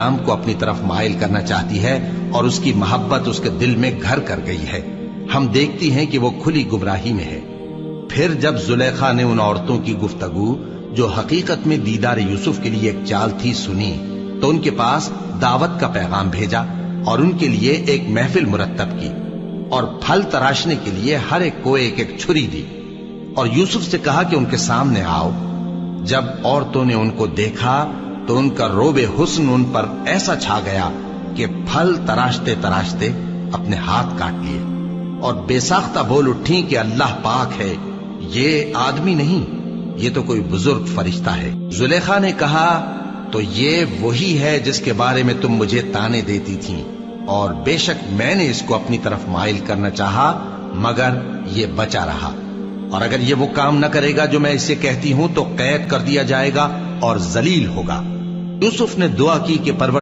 आम को अपनी तरफ माइल करना चाहती है और उसकी मोहब्बत उसके दिल में घर कर गई है। हम देखती हैं कि वो खुली गुमराही में है। फिर जब जुलेखा ने उन औरतों की गुफ्तगू जो हकीकत में दीदार यूसुफ के लिए एक चाल थी सुनी, तो उनके पास दावत का पैगाम भेजा और उनके लिए एक महफिल मुरत्तब की और फल तराशने के लिए हर एक को एक एक छुरी दी और यूसुफ से कहा कि उनके सामने आओ। जब औरतों ने उनको देखा तो उनका रोबे हुस्न उन पर ऐसा छा गया कि फल तराशते तराशते अपने हाथ काट लिए और बेसाख्ता बोल उठी कि अल्लाह पाक है, ये आदमी नहीं, ये तो कोई बुजुर्ग फरिश्ता है। जुलेखा ने कहा, तो ये वही है जिसके बारे में तुम मुझे ताने देती थी, और बेशक मैंने इसको अपनी तरफ माइल करना चाहा, मगर ये बचा रहा, और अगर ये वो काम न करेगा जो मैं इसे कहती हूं तो कैद कर दिया जाएगा और जलील होगा। यूसुफ ने दुआ की कि परवर